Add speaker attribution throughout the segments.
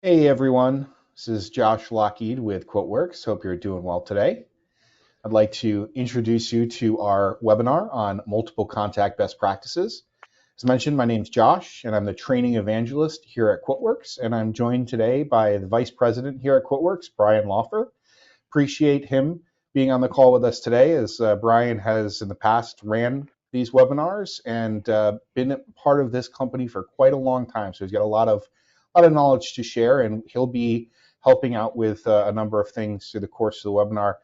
Speaker 1: Hey everyone, this is Josh Lockheed with QuoteWerks. Hope you're doing well today. I'd like to introduce you to our webinar on multiple contact best practices. As mentioned, my name's Josh, and I'm the training evangelist here at QuoteWerks, and I'm joined today by the vice president here at QuoteWerks, Brian Laufer. Appreciate him being on the call with us today, as Brian has in the past ran these webinars and been a part of this company for quite a long time. So he's got a lot of knowledge to share, and he'll be helping out with a number of things through the course of the webinar.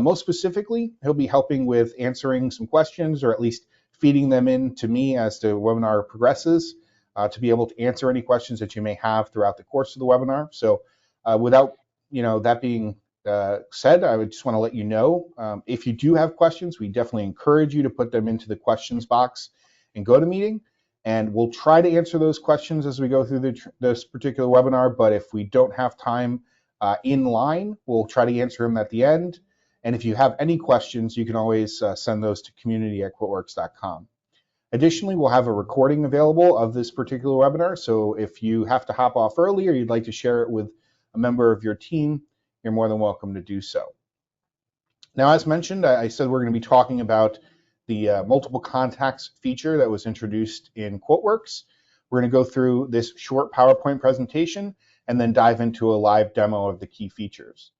Speaker 1: Most specifically, he'll be helping with answering some questions, or at least feeding them in to me as the webinar progresses, to be able to answer any questions that you may have throughout the course of the webinar. So without that being said, I would just want to let you know, if you do have questions, we definitely encourage you to put them into the questions box in GoToMeeting, and we'll try to answer those questions as we go through this particular webinar. But if we don't have time in line, we'll try to answer them at the end. And if you have any questions, you can always send those to community@quoteworks.com. Additionally, we'll have a recording available of this particular webinar. So if you have to hop off early or you'd like to share it with a member of your team, you're more than welcome to do so. Now, as mentioned, I said we're going to be talking about the multiple contacts feature that was introduced in QuoteWerks. We're going to go through this short PowerPoint presentation and then dive into a live demo of the key features.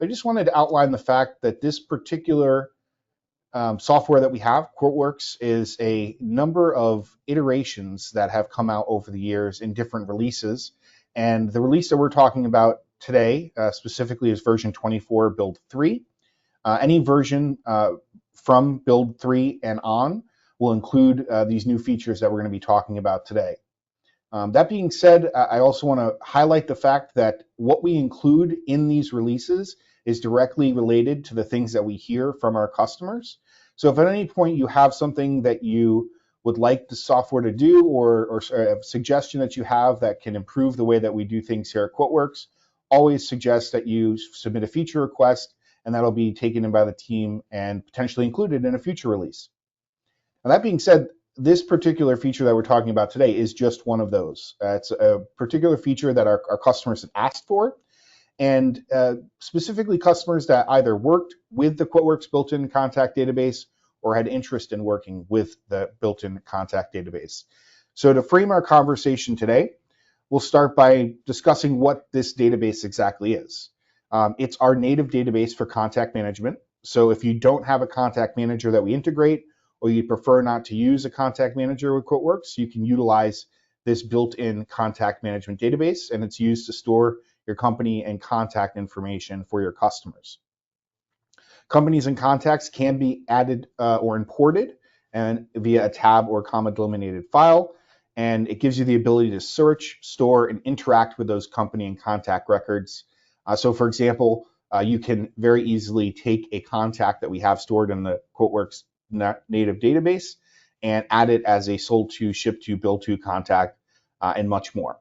Speaker 1: I just wanted to outline the fact that this particular software that we have, QuoteWerks, is a number of iterations that have come out over the years in different releases. And the release that we're talking about today specifically is version 24, build 3. Any version from build 3 and on will include these new features that we're going to be talking about today. That being said, I also want to highlight the fact that what we include in these releases is directly related to the things that we hear from our customers. So if at any point you have something that you would like the software to do, or a suggestion that you have that can improve the way that we do things here at QuoteWerks, always suggest that you submit a feature request, and that'll be taken in by the team and potentially included in a future release. Now, that being said, this particular feature that we're talking about today is just one of those. It's a particular feature that our customers have asked for, and specifically customers that either worked with the QuoteWerks built-in contact database or had interest in working with the built-in contact database. So to frame our conversation today, we'll start by discussing what this database exactly is. It's our native database for contact management. So if you don't have a contact manager that we integrate, or you prefer not to use a contact manager with QuoteWerks, you can utilize this built-in contact management database, and it's used to store your company and contact information for your customers. Companies and contacts can be added or imported and via a tab or comma delimited file, and it gives you the ability to search, store, and interact with those company and contact records. So for example, you can very easily take a contact that we have stored in the QuoteWerks native database and add it as a sold to, shipped to, billed to contact, and much more.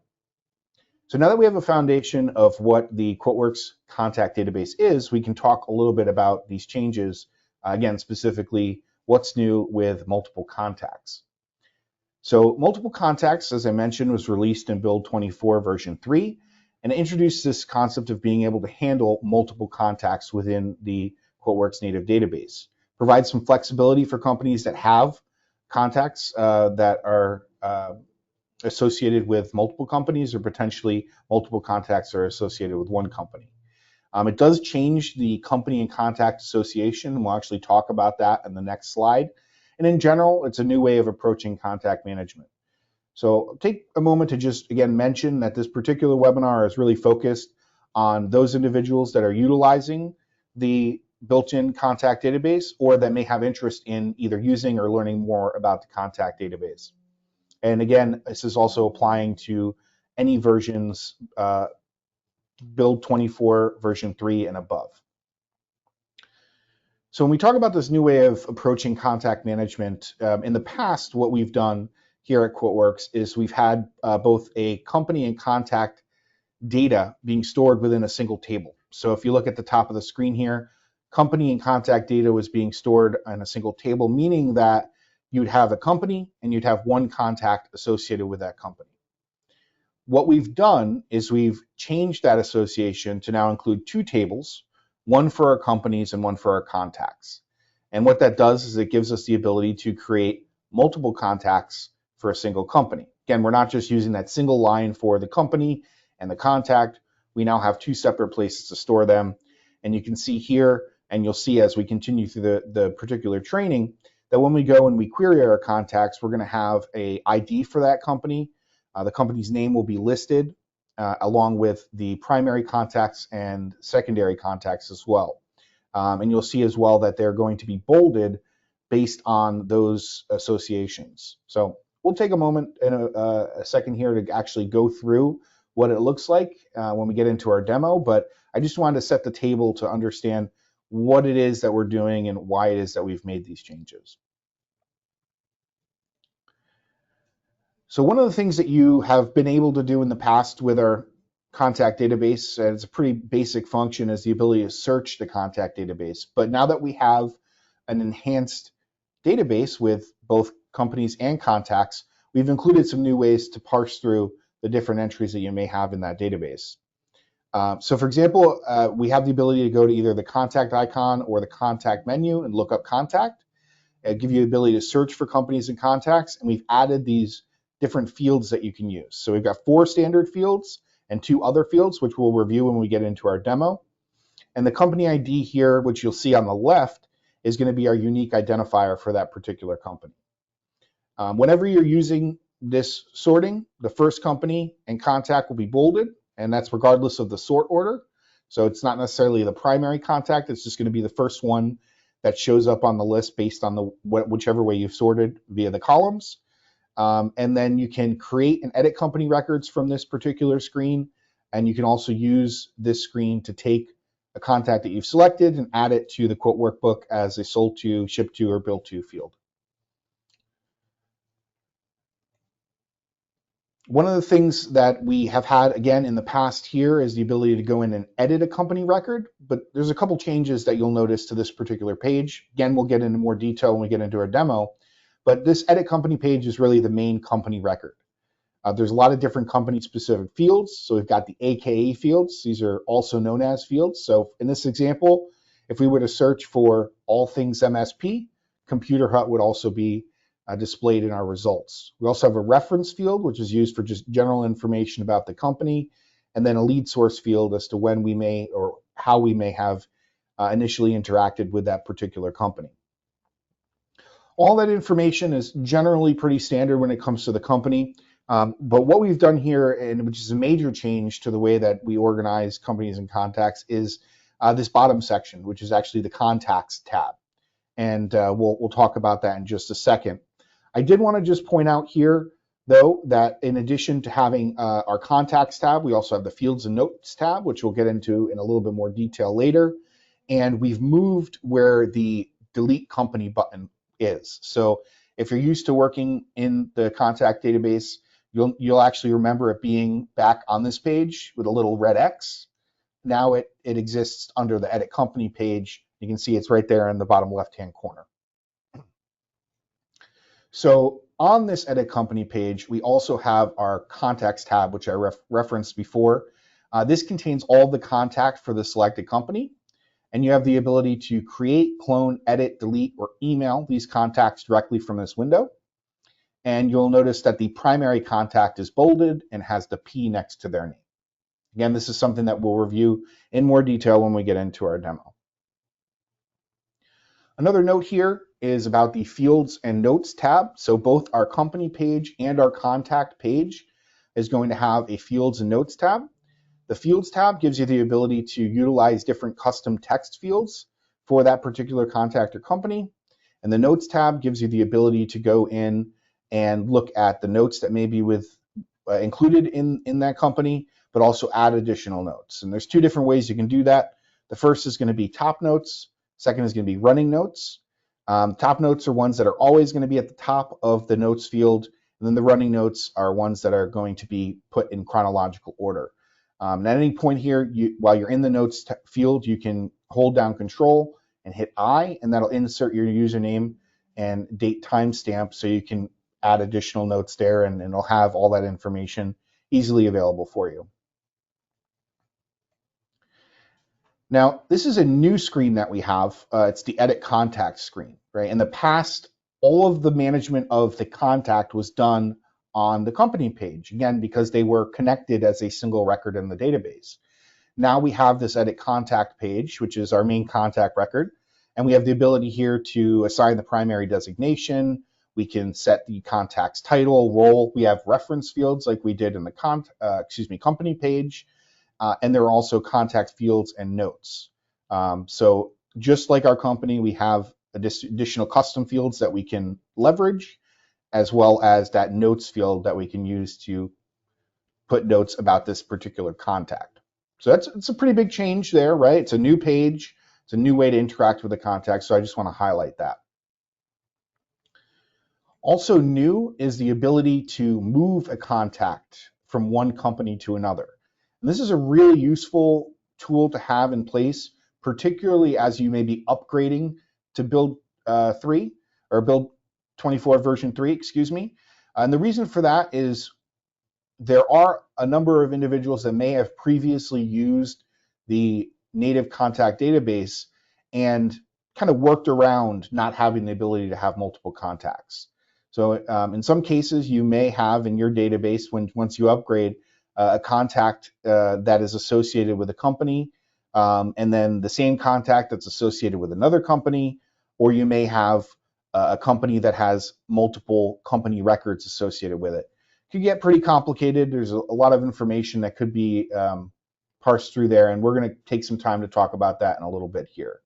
Speaker 1: So now that we have a foundation of what the QuoteWerks contact database is, we can talk a little bit about these changes, again, specifically what's new with multiple contacts. So multiple contacts, as I mentioned, was released in build 24 version 3, and it introduced this concept of being able to handle multiple contacts within the QuoteWerks native database. Provides some flexibility for companies that have contacts that are associated with multiple companies, or potentially multiple contacts are associated with one company. It does change the company and contact association, and we'll actually talk about that in the next slide. And in general, it's a new way of approaching contact management. So take a moment to just, again, mention that this particular webinar is really focused on those individuals that are utilizing the built-in contact database, or that may have interest in either using or learning more about the contact database. And again, this is also applying to any versions, build 24 version 3 and above. So when we talk about this new way of approaching contact management, in the past, what we've done here at QuoteWerks is we've had both a company and contact data being stored within a single table. So if you look at the top of the screen here, company and contact data was being stored in a single table, meaning that you'd have a company and you'd have one contact associated with that company. what we've done is we've changed that association to now include two tables, one for our companies and one for our contacts. And what that does is it gives us the ability to create multiple contacts for a single company. Again, we're not just using that single line for the company and the contact. We now have two separate places to store them. And you can see here, and you'll see as we continue through the particular training, that when we go and we query our contacts, we're going to have an ID for that company. The company's name will be listed along with the primary contacts and secondary contacts as well. And you'll see as well that they're going to be bolded based on those associations. So we'll take a moment and a second here to actually go through what it looks like when we get into our demo, but I just wanted to set the table to understand what it is that we're doing and why it is that we've made these changes. So one of the things that you have been able to do in the past with our contact database, and it's a pretty basic function, is the ability to search the contact database. But now that we have an enhanced database with both companies and contacts, we've included some new ways to parse through the different entries that you may have in that database. So for example, we have the ability to go to either the contact icon or the contact menu and look up contact, give you the ability to search for companies and contacts, and we've added these different fields that you can use. So we've got 4 standard fields and 2 other fields, which we'll review when we get into our demo. And the company ID here, which you'll see on the left, is going to be our unique identifier for that particular company. Whenever you're using this sorting, the first company and contact will be bolded, and that's regardless of the sort order. So it's not necessarily the primary contact, it's just going to be the first one that shows up on the list based on whichever way you've sorted via the columns. And then you can create and edit company records from this particular screen, and you can also use this screen to take a contact that you've selected and add it to the quote workbook as a sold to, shipped to, or billed to field. One of the things that we have had, again, in the past here is the ability to go in and edit a company record, but there's a couple changes that you'll notice to this particular page. Again, we'll get into more detail when we get into our demo, but this edit company page is really the main company record. There's a lot of different company-specific fields, so we've got the AKA fields. These are also known as fields. So in this example, if we were to search for all things MSP, Computer Hut would also be displayed in our results. We also have a reference field, which is used for just general information about the company, and then a lead source field as to when we may or how we may have initially interacted with that particular company. All that information is generally pretty standard when it comes to the company, but what we've done here, and which is a major change to the way that we organize companies and contacts, is this bottom section, which is actually the contacts tab. And we'll talk about that in just a second. I did want to just point out here, though, that in addition to having our contacts tab, we also have the fields and notes tab, which we'll get into in a little bit more detail later. And we've moved where the delete company button is. So if you're used to working in the contact database, you'll actually remember it being back on this page with a little red X. Now it exists under the edit company page. You can see it's right there in the bottom left-hand corner. So on this edit company page, we also have our contacts tab, which I referenced before. This contains all the contact for the selected company, and you have the ability to create, clone, edit, delete, or email these contacts directly from this window. And you'll notice that the primary contact is bolded and has the P next to their name. Again, this is something that we'll review in more detail when we get into our demo. Another note here is about the Fields and Notes tab. So both our company page and our contact page is going to have a Fields and Notes tab. The Fields tab gives you the ability to utilize different custom text fields for that particular contact or company. And the Notes tab gives you the ability to go in and look at the notes that may be included in that company, but also add additional notes. And there's 2 different ways you can do that. The first is going to be top notes. Second is going to be running notes. Top notes are ones that are always going to be at the top of the notes field, and then the running notes are ones that are going to be put in chronological order. And at any point here, while you're in the notes field, you can hold down Control and hit I, and that'll insert your username and date timestamp so you can add additional notes there, and it'll have all that information easily available for you. Now, this is a new screen that we have. It's the Edit Contact screen, right? In the past, all of the management of the contact was done on the company page, again, because they were connected as a single record in the database. Now we have this Edit Contact page, which is our main contact record, and we have the ability here to assign the primary designation. We can set the contact's title, role. We have reference fields like we did in the company page. And there are also contact fields and notes. So just like our company, we have additional custom fields that we can leverage, as well as that notes field that we can use to put notes about this particular contact. So it's a pretty big change there, right? It's a new page. It's a new way to interact with the contact. So I just want to highlight that. Also new is the ability to move a contact from one company to another. And this is a really useful tool to have in place, particularly as you may be upgrading to build 3 or build 24 version 3, excuse me. And the reason for that is there are a number of individuals that may have previously used the native contact database and kind of worked around not having the ability to have multiple contacts. So in some cases, you may have in your database, once you upgrade, a contact that is associated with a company, and then the same contact that's associated with another company, or you may have a company that has multiple company records associated with it. It could get pretty complicated. There's a lot of information that could be parsed through there, and we're going to take some time to talk about that in a little bit here.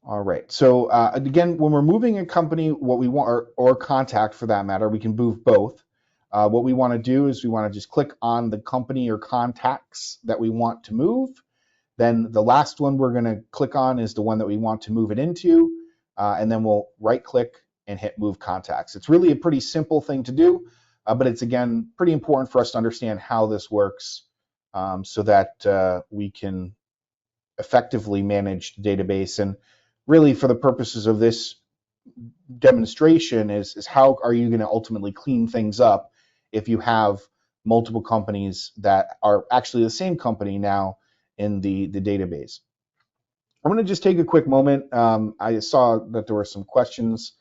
Speaker 1: All right, so again, when we're moving a company, what we want, or contact for that matter, we can move both. What we want to do is we want to just click on the company or contacts that we want to move. Then the last one we're going to click on is the one that we want to move it into, and then we'll right click and hit Move Contacts. It's really a pretty simple thing to do, but it's again pretty important for us to understand how this works so that we can effectively manage the database. And really for the purposes of this demonstration is how are you going to ultimately clean things up if you have multiple companies that are actually the same company now in the database. I'm going to just take a quick moment. I saw that there were some questions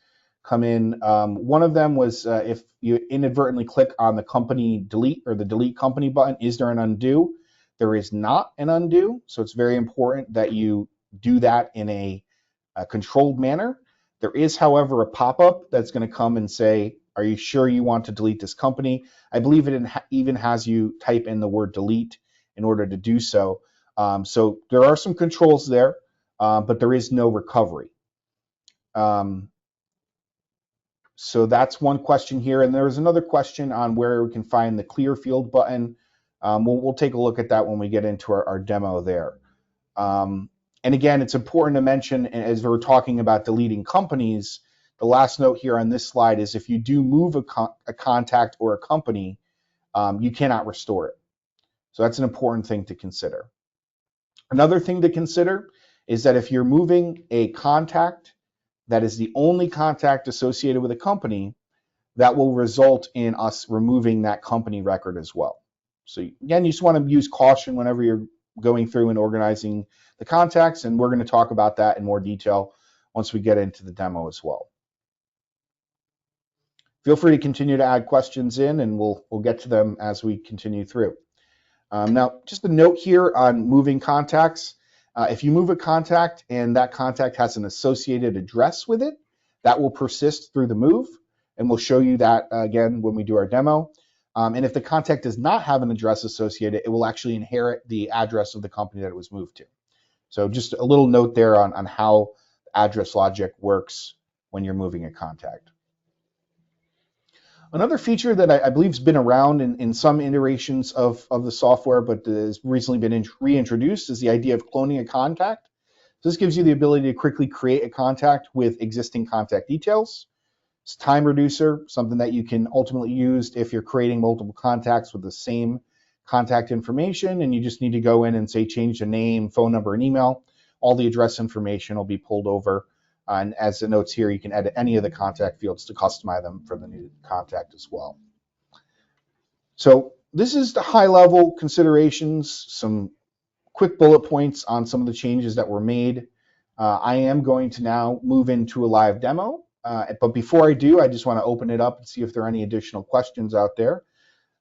Speaker 1: come in. One of them was if you inadvertently click on the company delete or the delete company button, is there an undo? There is not an undo, so it's very important that you do that in a controlled manner. There is, however, a pop-up that's going to come and say, are you sure you want to delete this company? I believe it even has you type in the word delete in order to do so. So there are some controls there, but there is no recovery. So that's one question here. And there's another question on where we can find the clear field button. We'll take a look at that when we get into our demo there. And again, it's important to mention, as we're talking about deleting companies, the last note here on this slide is if you do move a contact or a company, you cannot restore it. So that's an important thing to consider. Another thing to consider is that if you're moving a contact that is the only contact associated with a company, that will result in us removing that company record as well. So again, you just want to use caution whenever you're going through and organizing the contacts, and we're going to talk about that in more detail once we get into the demo as well. Feel free to continue to add questions in, and we'll get to them as we continue through. Now, just a note here on moving contacts. If you move a contact and that contact has an associated address with it, that will persist through the move, and we'll show you that again when we do our demo. And if the contact does not have an address associated, it will actually inherit the address of the company that it was moved to. So just a little note there on how address logic works when you're moving a contact. Another feature that I believe has been around in some iterations of the software, but has recently been reintroduced, is the idea of cloning a contact. So this gives you the ability to quickly create a contact with existing contact details. It's a time reducer, something that you can ultimately use if you're creating multiple contacts with the same contact information, and you just need to go in and say change the name, phone number, and email. All the address information will be pulled over. And as the notes here, you can edit any of the contact fields to customize them for the new contact as well. So this is the high level considerations, some quick bullet points on some of the changes that were made. I am going to now move into a live demo, but before I do, I just want to open it up and see if there are any additional questions out there.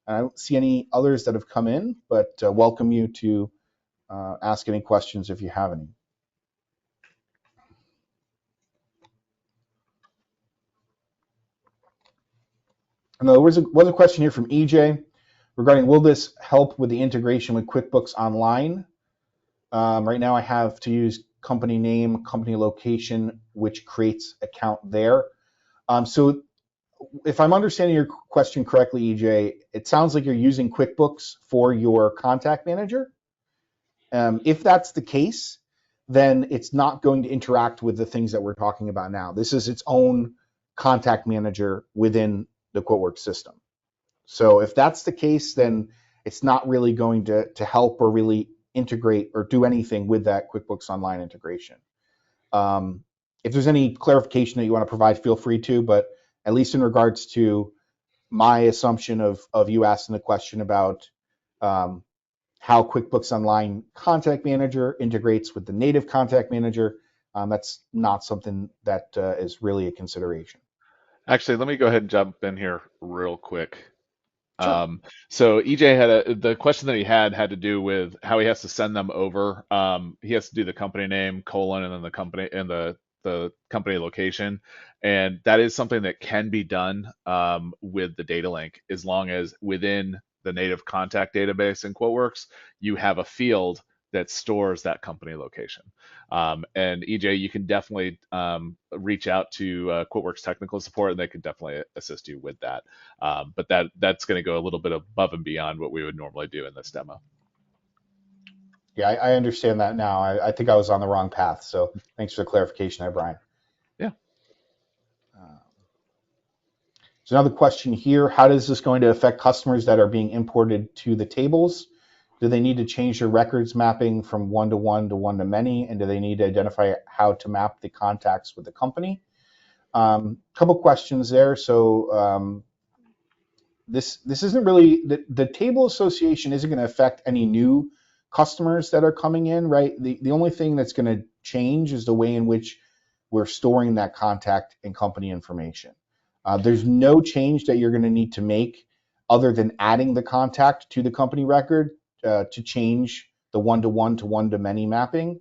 Speaker 1: I don't see any others that have come in, but welcome you to ask any questions if you have any. And there was a question here from EJ regarding, will this help with the integration with QuickBooks Online? Right now I have to use company name, company location, which creates account there. So if I'm understanding your question correctly, EJ, it sounds like you're using QuickBooks for your contact manager. If that's the case, then it's not going to interact with the things that we're talking about now. This is its own contact manager within the QuoteWerks system. So if that's the case, then it's not really going to help or really integrate or do anything with that QuickBooks Online integration. If there's any clarification that you want to provide, feel free to, but at least in regards to my assumption of you asking the question about how QuickBooks Online Contact Manager integrates with the native Contact Manager, that's not something that is really a consideration.
Speaker 2: Actually, let me go ahead and jump in here real quick.
Speaker 1: Sure.
Speaker 2: So EJ had the question that he had to do with how he has to send them over. He has to do the company name, colon, and then the company and the company location. And that is something that can be done with the data link, as long as within the native contact database in QuoteWerks, you have a field that stores that company location. And EJ, you can definitely reach out to QuoteWerks technical support, and they can definitely assist you with that. But that's going to go a little bit above and beyond what we would normally do in this demo.
Speaker 1: Yeah, I understand that now. I think I was on the wrong path. So thanks for the clarification there, Brian.
Speaker 2: Yeah.
Speaker 1: So another question here, how is this going to affect customers that are being imported to the tables? Do they need to change their records mapping from one-to-one to one-to-many? And do they need to identify how to map the contacts with the company? Couple questions there. So this isn't really, the table association isn't going to affect any new customers that are coming in, right? The only thing that's going to change is the way in which we're storing that contact and company information. There's no change that you're going to need to make other than adding the contact to the company record to change the one-to-one to one-to-many mapping.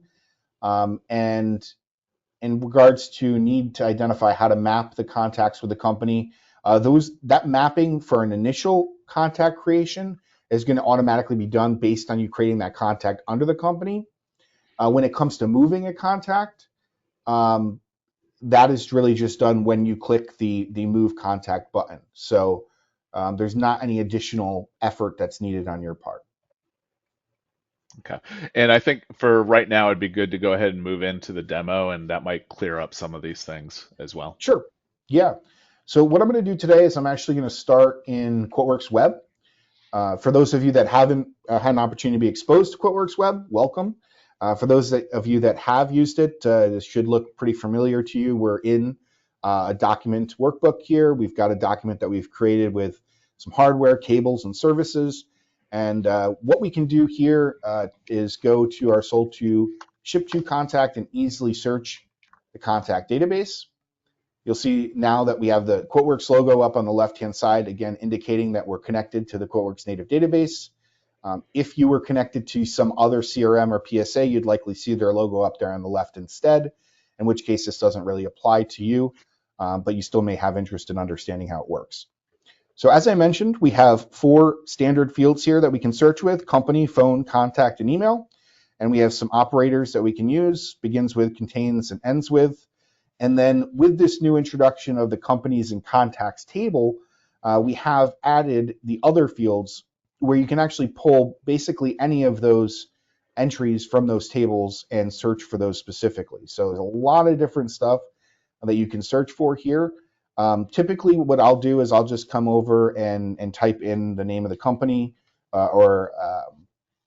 Speaker 1: And in regards to need to identify how to map the contacts with the company, that mapping for an initial contact creation is going to automatically be done based on you creating that contact under the company. When it comes to moving a contact, that is really just done when you click the move contact button. So there's not any additional effort that's needed on your part.
Speaker 2: Okay. And I think for right now, it'd be good to go ahead and move into the demo, and that might clear up some of these things as well.
Speaker 1: Sure. Yeah. So what I'm going to do today is I'm actually going to start in QuoteWerks Web. For those of you that haven't had an opportunity to be exposed to QuoteWerks Web, welcome. For those of you that have used it, this should look pretty familiar to you. We're in a document workbook here. We've got a document that we've created with some hardware, cables, and services. And what we can do here is go to our sold to, ship to contact and easily search the contact database. You'll see now that we have the QuoteWerks logo up on the left-hand side, again, indicating that we're connected to the QuoteWerks native database. If you were connected to some other CRM or PSA, you'd likely see their logo up there on the left instead, in which case this doesn't really apply to you, but you still may have interest in understanding how it works. So as I mentioned, we have 4 standard fields here that we can search with: company, phone, contact, and email. And we have some operators that we can use, begins with, contains, and ends with. And then with this new introduction of the companies and contacts table, we have added the other fields where you can actually pull basically any of those entries from those tables and search for those specifically. So there's a lot of different stuff that you can search for here. Typically what I'll do is I'll just come over and type in the name of the company or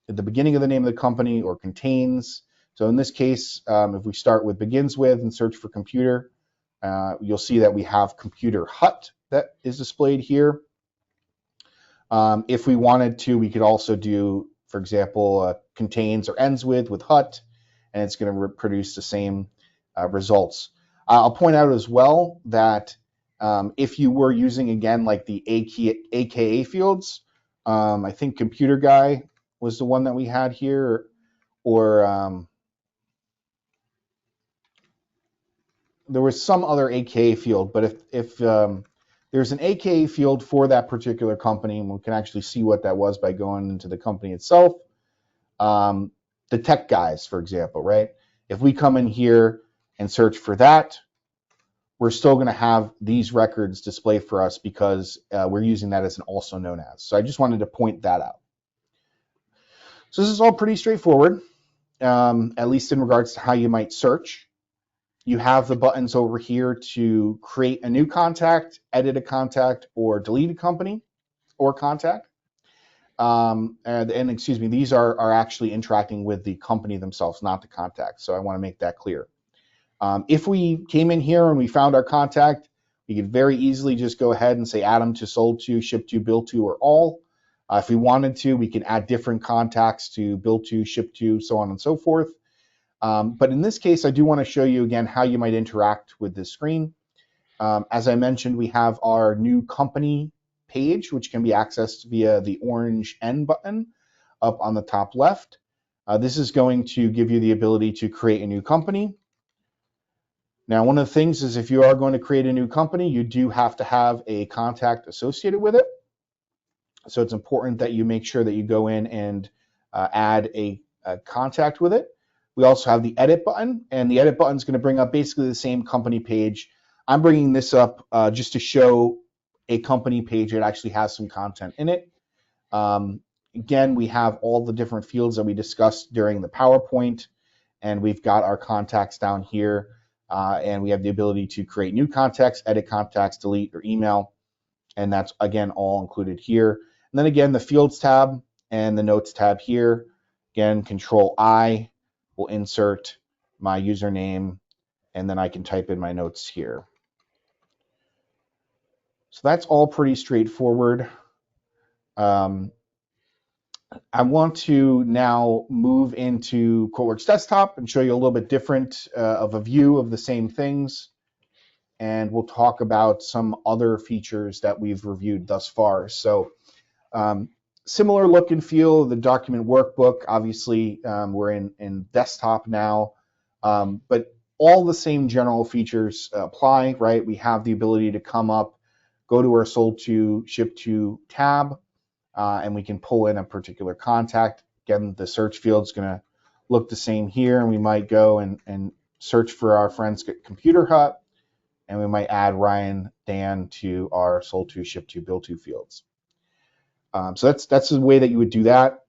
Speaker 1: at the beginning of the name of the company, or contains. So in this case, if we start with begins with and search for computer, you'll see that we have computer hut that is displayed here. If we wanted to, we could also do, for example, contains or ends with hut, and it's going to produce the same results. I'll point out as well that if you were using, again, like the AKA fields, I think Computer Guy was the one that we had here, or there was some other AKA field, but if there's an AKA field for that particular company, and we can actually see what that was by going into the company itself. The tech guys, for example, right? If we come in here and search for that, we're still going to have these records display for us because we're using that as an also known as. So I just wanted to point that out. So this is all pretty straightforward, at least in regards to how you might search. You have the buttons over here to create a new contact, edit a contact, or delete a company or contact. And excuse me, these are actually interacting with the company themselves, not the contact. So I want to make that clear. If we came in here and we found our contact, we could very easily just go ahead and say add them to, sold to, shipped to, billed to, or all. If we wanted to, we can add different contacts to, billed to, shipped to, so on and so forth. But in this case, I do want to show you again how you might interact with this screen. As I mentioned, we have our new company page, which can be accessed via the orange N button up on the top left. This is going to give you the ability to create a new company. Now, one of the things is if you are going to create a new company, you do have to have a contact associated with it. So it's important that you make sure that you go in and add a contact with it. We also have the edit button, and the edit button is going to bring up basically the same company page. I'm bringing this up just to show a company page that actually has some content in it. Again, we have all the different fields that we discussed during the PowerPoint, and we've got our contacts down here, and we have the ability to create new contacts, edit contacts, delete, or email, and that's, again, all included here. And then, again, the Fields tab and the Notes tab here. Again, Control-I will insert my username, and then I can type in my notes here. So that's all pretty straightforward. I want to now move into QuoteWerks Desktop and show you a little bit different of a view of the same things. And we'll talk about some other features that we've reviewed thus far. So similar look and feel of the document workbook. Obviously, we're in desktop now, but all the same general features apply, right? We have the ability to come up, go to our sold to, shipped to tab, and we can pull in a particular contact. Again, the search field is going to look the same here, and we might go and search for our friends at Computer Hut, and we might add Ryan Dan to our sold to, shipped to, billed to fields. So that's the way that you would do that.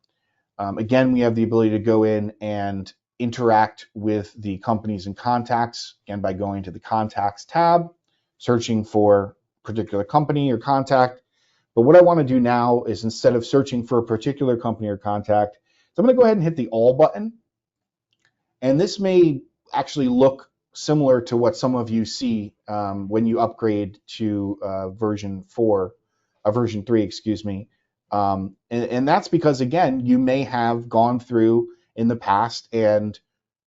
Speaker 1: Again, we have the ability to go in and interact with the companies and contacts, again, by going to the Contacts tab, searching for a particular company or contact. But what I want to do now is, instead of searching for a particular company or contact, so I'm going to go ahead and hit the All button. And this may actually look similar to what some of you see when you upgrade to version 3, excuse me. And that's because, again, you may have gone through in the past and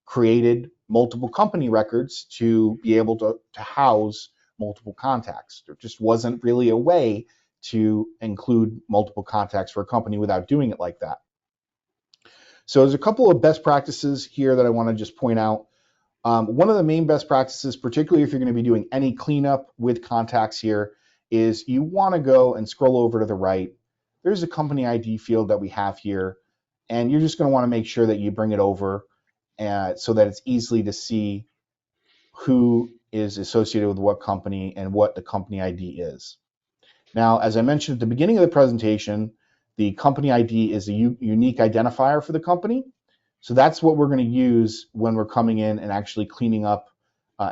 Speaker 1: created multiple company records to be able to house multiple contacts. There just wasn't really a way to include multiple contacts for a company without doing it like that. So there's a couple of best practices here that I want to just point out. One of the main best practices, particularly if you're going to be doing any cleanup with contacts here, is you want to go and scroll over to the right. There's a company ID field that we have here, and you're just going to want to make sure that you bring it over so that it's easily to see who is associated with what company and what the company ID is. Now, as I mentioned at the beginning of the presentation, the company ID is a unique identifier for the company. So that's what we're going to use when we're coming in and actually cleaning up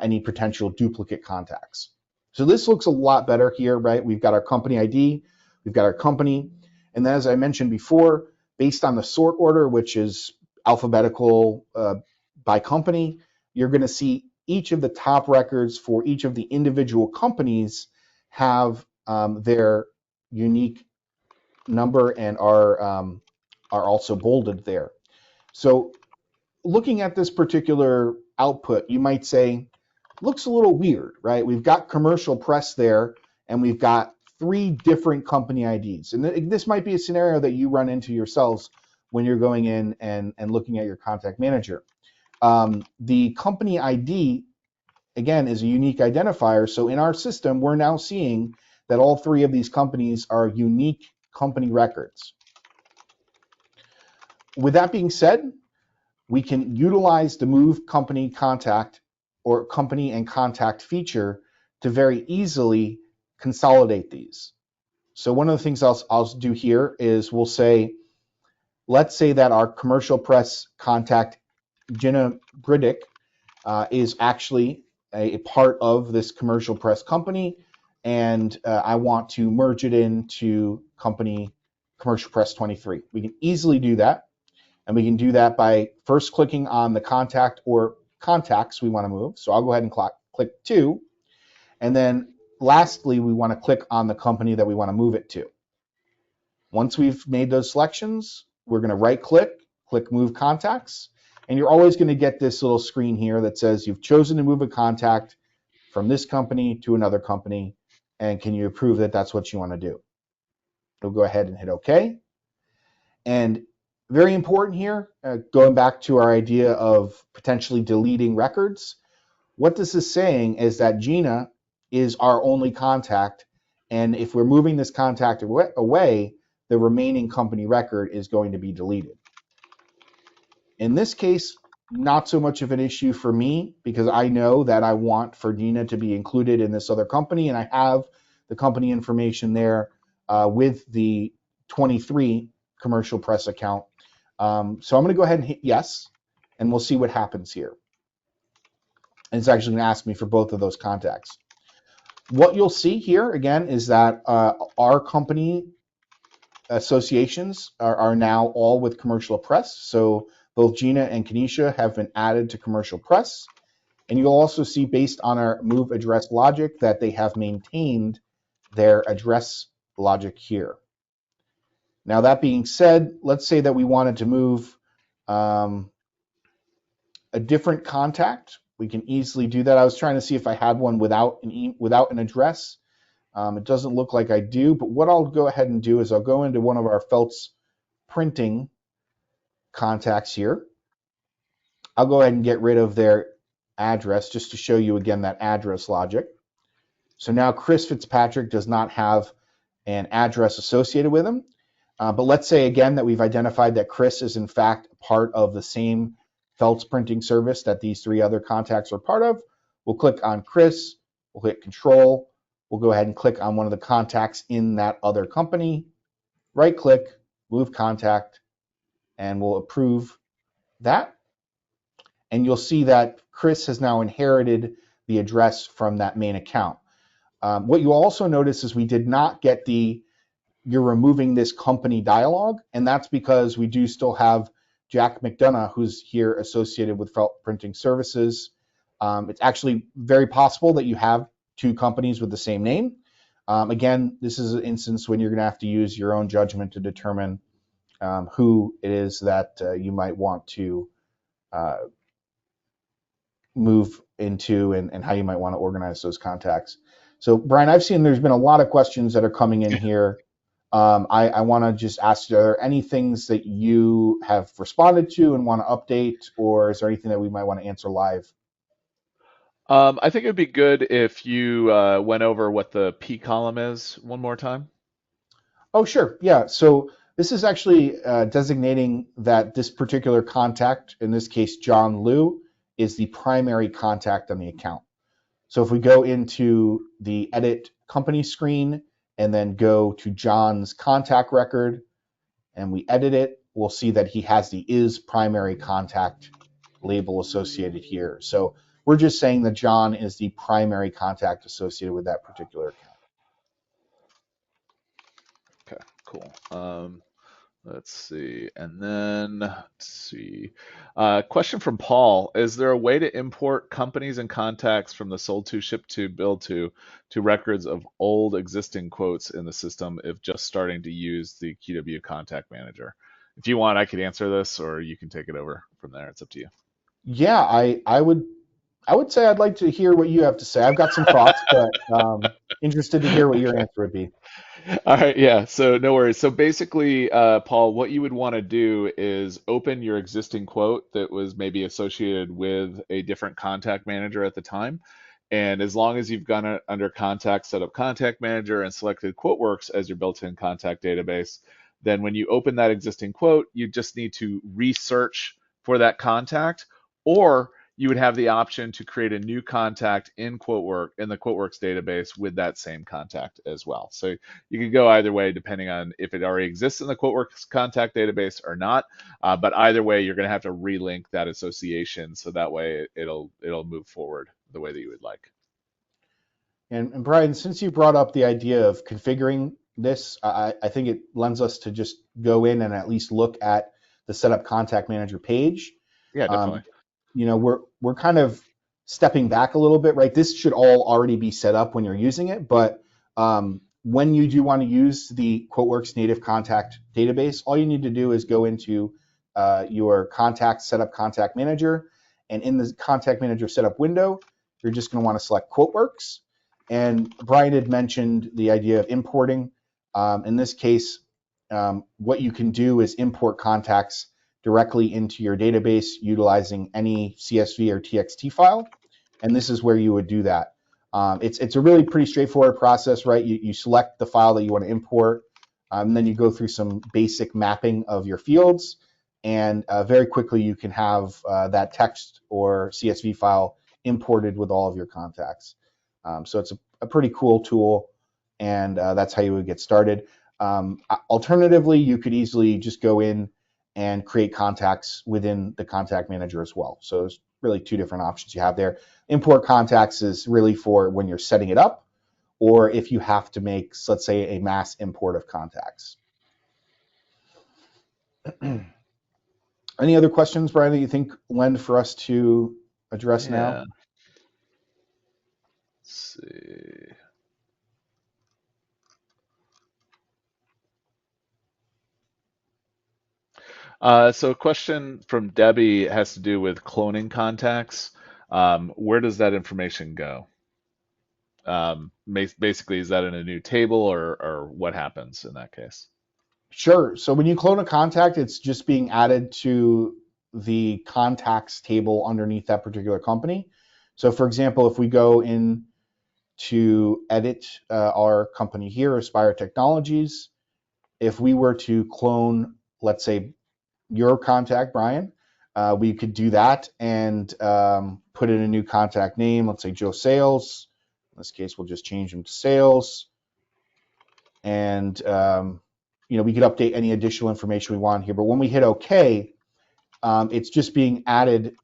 Speaker 1: any potential duplicate contacts. So this looks a lot better here, right? We've got our company ID, we've got our company, and then, as I mentioned before, based on the sort order, which is alphabetical by company, you're going to see each of the top records for each of the individual companies have their unique number and are also bolded there. So looking at this particular output, you might say, looks a little weird, right? We've got commercial press there, and we've got three different company IDs. And this might be a scenario that you run into yourselves when you're going in and looking at your contact manager. The company ID, again, is a unique identifier. So in our system, we're now seeing that all three of these companies are unique company records. With that being said, we can utilize the move company contact or company and contact feature to very easily consolidate these. So one of the things I'll do here is we'll say, let's say that our commercial press contact, Jenna Bridick, is actually a part of this commercial press company, and I want to merge it into company commercial press 23. We can easily do that. And we can do that by first clicking on the contact or contacts we want to move. So I'll go ahead and click 2. And then lastly, we want to click on the company that we want to move it to. Once we've made those selections, we're going to right click Move Contacts. And you're always going to get this little screen here that says you've chosen to move a contact from this company to another company. And can you approve that that's what you want to do? We'll go ahead and hit OK. And very important here, going back to our idea of potentially deleting records, what this is saying is that Gina is our only contact, and if we're moving this contact away, the remaining company record is going to be deleted. In this case, not so much of an issue for me because I know that I want for Gina to be included in this other company, and I have the company information there with the 23 commercial press account. So I'm going to go ahead and hit yes, and we'll see what happens here. And it's actually going to ask me for both of those contacts. What you'll see here, again, is that our company associations are now all with commercial press. So both Gina and Kenesha have been added to commercial press. And you'll also see, based on our move address logic, that they have maintained their address logic here. Now, that being said, let's say that we wanted to move a different contact. We can easily do that. I was trying to see if I had one without an address. It doesn't look like I do, but what I'll go ahead and do is I'll go into one of our Feltz printing contacts here. I'll go ahead and get rid of their address just to show you again that address logic. So now Chris Fitzpatrick does not have an address associated with him. But let's say again that we've identified that Chris is in fact part of the same Feltz printing service that these three other contacts are part of. We'll click on Chris, we'll hit Control, we'll go ahead and click on one of the contacts in that other company, right click, move contact, and we'll approve that. And you'll see that Chris has now inherited the address from that main account. What you also notice is we did not get the "you're removing this company" dialog, and that's because we do still have Jack McDonough, who's here associated with Feltz Printing Services. It's actually very possible that you have two companies with the same name. Again, this is an instance when you're going to have to use your own judgment to determine who it is that you might want to move into and how you might want to organize those contacts. So, Brian, I've seen there's been a lot of questions that are coming in here. I want to just ask you, are there any things that you have responded to and want to update, or is there anything that we might want to answer live?
Speaker 2: I think it'd be good if you went over what the P column is one more time.
Speaker 1: Oh, sure. Yeah. So this is actually designating that this particular contact, in this case, John Liu, is the primary contact on the account. So if we go into the edit company screen and then go to John's contact record and we edit it, we'll see that he has the is primary contact label associated here. So we're just saying that John is the primary contact associated with that particular account.
Speaker 2: Okay, cool. Let's see. And then let's see. Question from Paul. Is there a way to import companies and contacts from the sold to, ship to, bill to records of old existing quotes in the system if just starting to use the QW contact manager? If you want, I could answer this or you can take it over from there. It's up to you.
Speaker 1: Yeah, I would say I'd like to hear what you have to say. I've got some thoughts, but interested to hear what your
Speaker 2: Okay.
Speaker 1: answer would be.
Speaker 2: All right, yeah, so no worries. So basically, Paul, what you would want to do is open your existing quote that was maybe associated with a different contact manager at the time. And as long as you've gone under contact, set up contact manager and selected QuoteWerks as your built-in contact database, then when you open that existing quote, you just need to research for that contact, or you would have the option to create a new contact in the QuoteWorks database with that same contact as well. So you could go either way depending on if it already exists in the QuoteWorks contact database or not. But either way, you're going to have to relink that association so that way it'll move forward the way that you would like.
Speaker 1: And Brian, since you brought up the idea of configuring this, I think it lends us to just go in and at least look at the setup contact manager page.
Speaker 2: Yeah, definitely.
Speaker 1: Um, we're kind of stepping back a little bit, right? This should all already be set up when you're using it, but when you do want to use the QuoteWorks native contact database, all you need to do is go into your contact setup contact manager, and in the contact manager setup window, you're just going to want to select QuoteWorks. And Brian had mentioned the idea of importing. In this case, what you can do is import contacts directly into your database utilizing any CSV or TXT file. And this is where you would do that. It's a really pretty straightforward process, right? You select the file that you want to import, and then you go through some basic mapping of your fields, and very quickly you can have that text or CSV file imported with all of your contacts. So it's a pretty cool tool, and that's how you would get started. Alternatively, you could easily just go in and create contacts within the contact manager as well. So there's really two different options you have there. Import contacts is really for when you're setting it up, or if you have to make, let's say, a mass import of contacts. Any other questions, Brian, that you think lend for us to address now?
Speaker 2: Yeah. Let's see. So a question from Debbie has to do with cloning contacts. Where does that information go? Basically, is that in a new table or what happens in that case?
Speaker 1: Sure. So when you clone a contact, it's just being added to the contacts table underneath that particular company. So for example, if we go in to edit our company here, Aspire Technologies, if we were to clone, let's say, your contact, Brian, we could do that and put in a new contact name, let's say Joe Sales. In this case, we'll just change them to Sales. And we could update any additional information we want here. But when we hit OK, it's just being added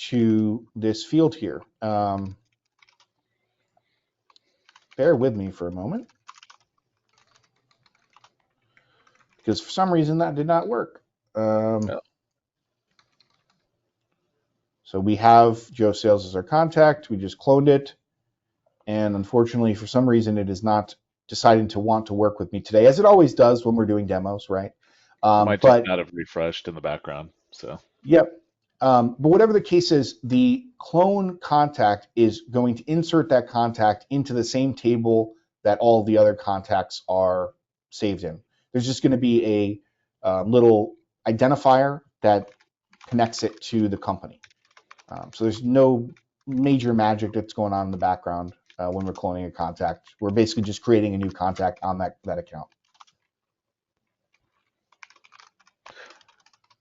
Speaker 1: to this field here. Bear with me for a moment, because for some reason that did not work.
Speaker 2: Yeah.
Speaker 1: So we have Joe Sales as our contact. We just cloned it. And unfortunately, for some reason, it is not deciding to want to work with me today, as it always does when we're doing demos, right?
Speaker 2: Might just not have refreshed in the background. So
Speaker 1: Yep. But whatever the case is, the clone contact is going to insert that contact into the same table that all the other contacts are saved in. There's just going to be a little identifier that connects it to the company. So there's no major magic that's going on in the background when we're cloning a contact. We're basically just creating a new contact on that account.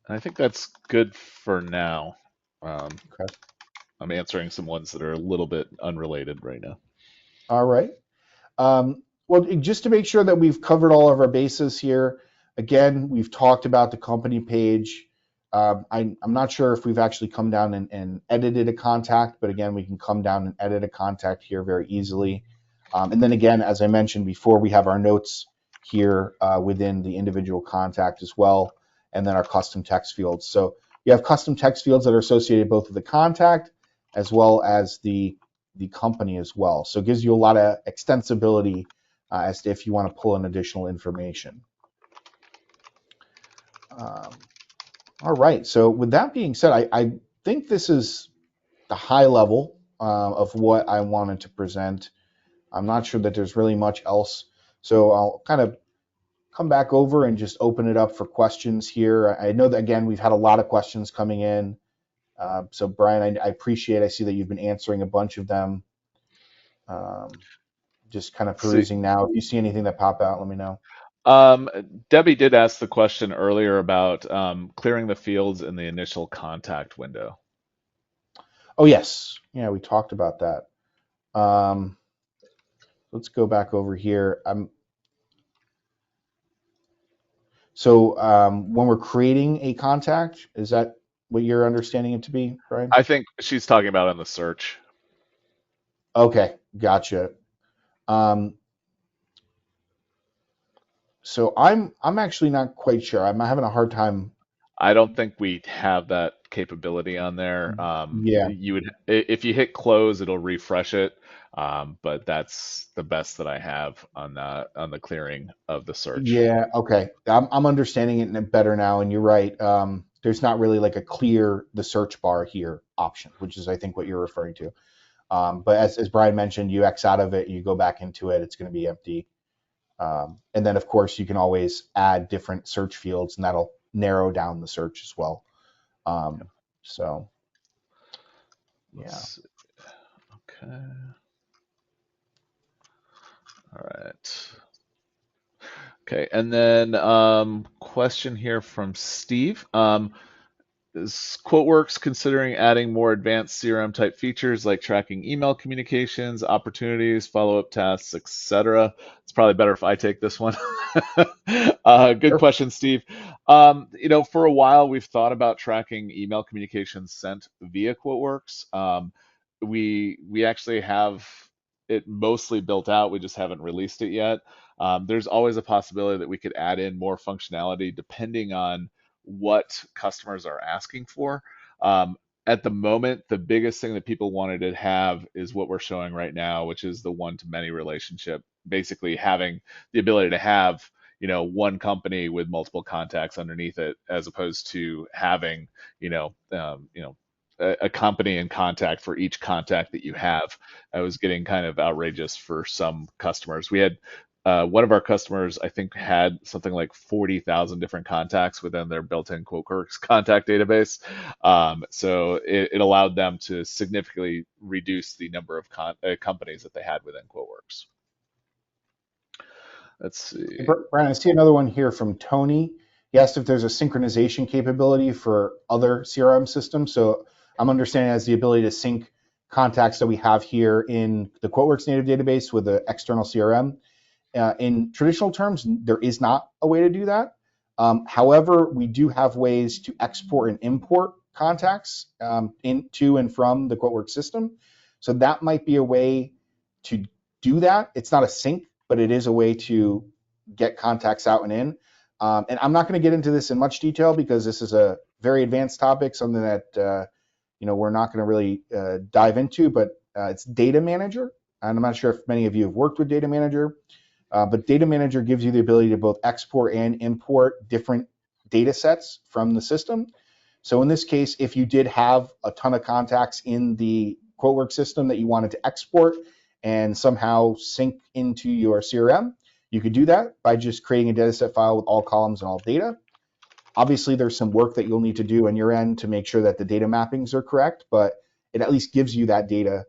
Speaker 2: I think that's good for now.
Speaker 1: Okay.
Speaker 2: I'm answering some ones that are a little bit unrelated right now.
Speaker 1: All right. Well, just to make sure that we've covered all of our bases here, again, we've talked about the company page. I'm not sure if we've actually come down and edited a contact, but again, we can come down and edit a contact here very easily. And then again, as I mentioned before, we have our notes here within the individual contact as well, and then our custom text fields. So you have custom text fields that are associated both with the contact as well as the company as well. So it gives you a lot of extensibility as to if you want to pull in additional information. All right, so with that being said, I think this is the high level of what I wanted to present. I'm not sure that there's really much else. So I'll kind of come back over and just open it up for questions here. I know that, again, we've had a lot of questions coming in. So Brian, I appreciate, I see that you've been answering a bunch of them. Just kind of
Speaker 2: See,
Speaker 1: perusing now. If you see anything that pop out, let me know.
Speaker 2: um, Debbie did ask the question earlier about clearing the fields in the initial contact window.
Speaker 1: Oh, yes. Yeah, we talked about that. Let's go back over here. So when we're creating a contact, is that what you're understanding it to be, Brian?
Speaker 2: I think she's talking about in the search.
Speaker 1: Okay, gotcha. Um, so I'm actually not quite sure. I'm having a hard time.
Speaker 2: I don't think we have that capability on there.
Speaker 1: Yeah,
Speaker 2: You would, if you hit close, it'll refresh it. But that's the best that I have on the clearing of the search.
Speaker 1: yeah. Okay, I'm understanding it better now, and you're right. There's not really like a clear the search bar here option, which is I think what you're referring to. But as Brian mentioned, you X out of it, you go back into it, it's going to be empty. And then, of course, you can always add different search fields, and that'll narrow down the search as well. So,
Speaker 2: Let's
Speaker 1: yeah.
Speaker 2: see. Okay. All right. Okay, and then question here from Steve. Is QuoteWorks considering adding more advanced CRM type features like tracking email communications, opportunities, follow-up tasks, etc.? It's probably better if I take this one. Good
Speaker 1: Sure.
Speaker 2: question, Steve. For a while we've thought about tracking email communications sent via QuoteWorks. We actually have it mostly built out. We just haven't released it yet. There's always a possibility that we could add in more functionality depending on what customers are asking for. At the moment, the biggest thing that people wanted to have is what we're showing right now, which is the one-to-many relationship. Basically, having the ability to have one company with multiple contacts underneath it, as opposed to having a company and contact for each contact that you have. I was getting kind of outrageous for some customers. We had one of our customers, I think, had something like 40,000 different contacts within their built-in QuoteWorks contact database. So it allowed them to significantly reduce the number of companies that they had within QuoteWorks. Let's
Speaker 1: Hey,
Speaker 2: see.
Speaker 1: Brian, I see another one here from Tony. He asked if there's a synchronization capability for other CRM systems. So I'm understanding as the ability to sync contacts that we have here in the QuoteWorks native database with the external CRM. In traditional terms, there is not a way to do that. However, we do have ways to export and import contacts into and from the QuoteWorks system. So that might be a way to do that. It's not a sync, but it is a way to get contacts out and in. And I'm not going to get into this in much detail because this is a very advanced topic, something that we're not going to really dive into. But it's Data Manager, and I'm not sure if many of you have worked with Data Manager. But Data Manager gives you the ability to both export and import different data sets from the system. So in this case, if you did have a ton of contacts in the QuoteWorks system that you wanted to export and somehow sync into your CRM, you could do that by just creating a dataset file with all columns and all data. Obviously, there's some work that you'll need to do on your end to make sure that the data mappings are correct, but it at least gives you that data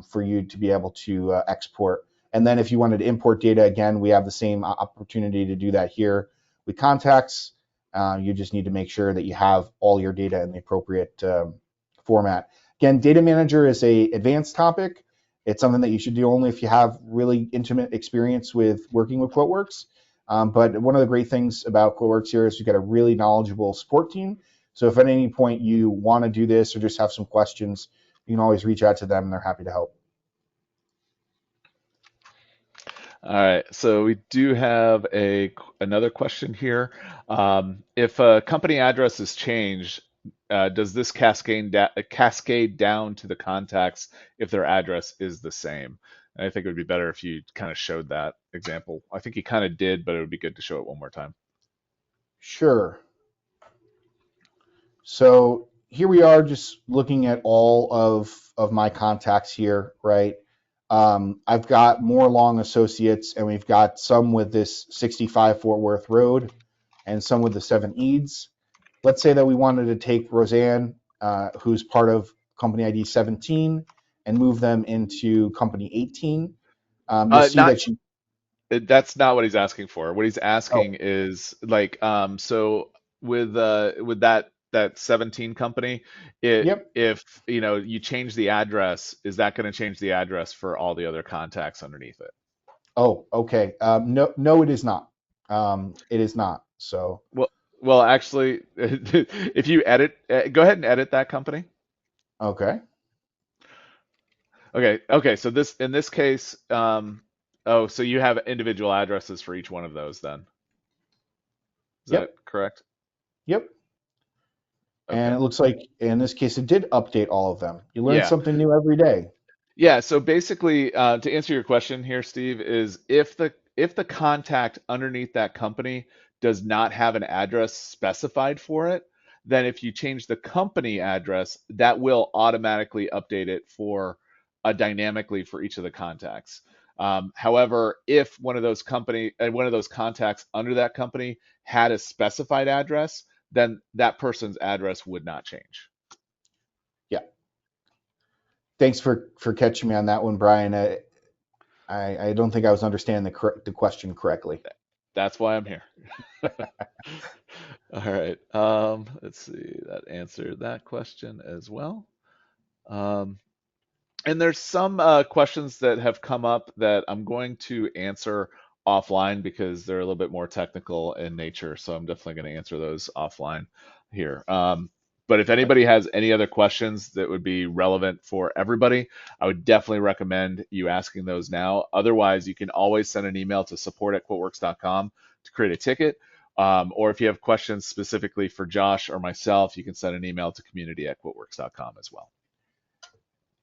Speaker 1: for you to be able to export. And then if you wanted to import data, again, we have the same opportunity to do that here with contacts. You just need to make sure that you have all your data in the appropriate format. Again, Data Manager is a advanced topic. It's something that you should do only if you have really intimate experience with working with QuoteWorks. But one of the great things about QuoteWorks here is you've got a really knowledgeable support team. So if at any point you want to do this or just have some questions, you can always reach out to them and they're happy to help.
Speaker 2: All right, so we do have another question here. If a company address is changed, does this cascade down to the contacts if their address is the same? And I think it would be better if you kind of showed that example. I think you kind of did, but it would be good to show it one more time.
Speaker 1: Sure. So here we are just looking at all of my contacts here, right? I've got more long associates, and we've got some with this 65 Fort Worth Road and some with the 7 Eads. Let's say that we wanted to take Roseanne, who's part of company ID 17, and move them into company 18. You'll see
Speaker 2: Not
Speaker 1: that you,
Speaker 2: That's not what he's asking for. What he's
Speaker 1: oh,
Speaker 2: asking is like, so with that 17 company,
Speaker 1: yep.
Speaker 2: if you change the address, is that going to change the address for all the other contacts underneath it?
Speaker 1: Oh, okay. No, no, it is not. It is not. So,
Speaker 2: Well, actually, if you go ahead and edit that company.
Speaker 1: okay.
Speaker 2: Okay. So in this case, oh, so you have individual addresses for each one of those then. Is that
Speaker 1: Yep.
Speaker 2: correct?
Speaker 1: Yep. And
Speaker 2: Okay.
Speaker 1: it looks like in this case, it did update all of them. You learn
Speaker 2: Yeah.
Speaker 1: something new every day.
Speaker 2: Yeah, so basically, to answer your question here, Steve, is if the contact underneath that company does not have an address specified for it, then if you change the company address, that will automatically update it for dynamically for each of the contacts. However, if one of those contacts under that company had a specified address, then that person's address would not change.
Speaker 1: Yeah. Thanks for catching me on that one, Brian. I don't think I was understanding the question correctly.
Speaker 2: That's why I'm here. All right. Let's see. That answered that question as well. Um, and there's some questions that have come up that I'm going to answer offline because they're a little bit more technical in nature. So I'm definitely going to answer those offline here. But if
Speaker 1: Okay.
Speaker 2: anybody has any other questions that would be relevant for everybody, I would definitely recommend you asking those now. Otherwise, you can always send an email to support@quoteworks.com to create a ticket. Or if you have questions specifically for Josh or myself, you can send an email to community@quoteworks.com as well.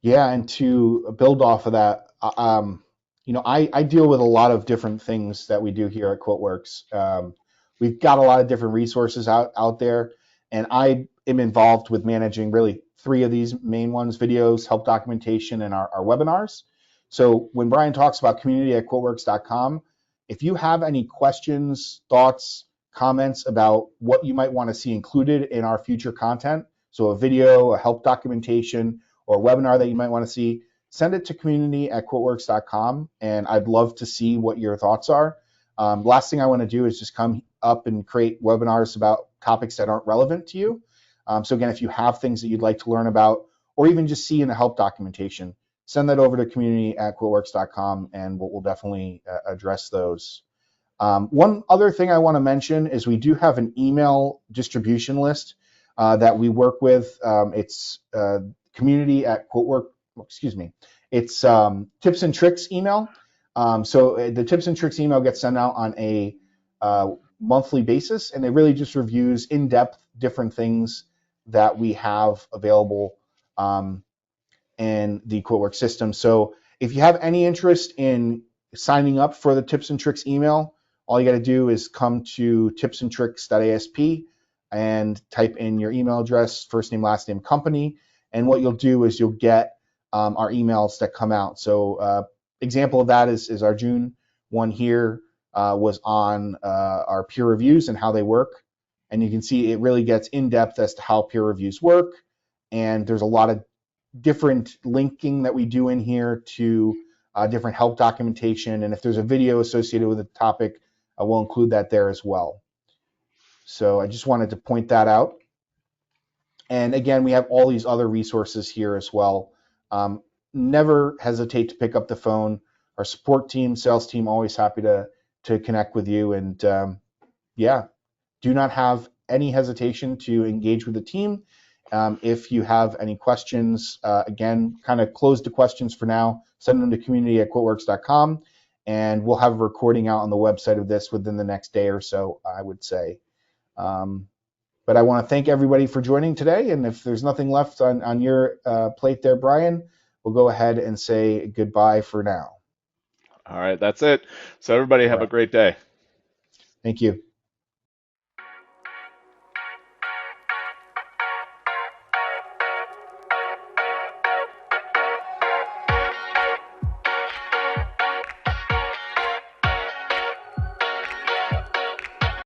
Speaker 1: Yeah, and to build off of that, I deal with a lot of different things that we do here at QuoteWorks. We've got a lot of different resources out there, and I am involved with managing really 3 of these main ones: videos, help documentation, and our webinars. So when Brian talks about community@quoteworks.com, if you have any questions, thoughts, comments about what you might want to see included in our future content, so a video, a help documentation, or a webinar that you might want to see, send it to community@quoteworks.com, and I'd love to see what your thoughts are. Last thing I want to do is just come up and create webinars about topics that aren't relevant to you. So again, if you have things that you'd like to learn about, or even just see in the help documentation, send that over to community@quoteworks.com, and we'll definitely address those. One other thing I want to mention is we do have an email distribution list that we work with. It's community at QuoteWorks. Excuse me. It's tips and tricks email. So the tips and tricks email gets sent out on a monthly basis, and it really just reviews in depth different things that we have available in the QuoteWorks system. So if you have any interest in signing up for the tips and tricks email, all you got to do is come to tipsandtricks.asp and type in your email address, first name, last name, company. And what you'll do is you'll get our emails that come out. So example of that is our June one here was on our peer reviews and how they work. And you can see it really gets in depth as to how peer reviews work. And there's a lot of different linking that we do in here to different help documentation. And if there's a video associated with the topic, we'll include that there as well. So I just wanted to point that out. And again, we have all these other resources here as well. Never hesitate to pick up the phone. Our support team, sales team, always happy to connect with you. And yeah, do not have any hesitation to engage with the team. If you have any questions, again, kind of close the questions for now. Send them to community@quoteworks.com. and we'll have a recording out on the website of this within the next day or so, I would say. But I want to thank everybody for joining today. And if there's nothing left on your plate there, Brian, we'll go ahead and say goodbye for now.
Speaker 2: All right, that's it. So everybody
Speaker 1: All
Speaker 2: have a
Speaker 1: right.
Speaker 2: great day.
Speaker 1: Thank you.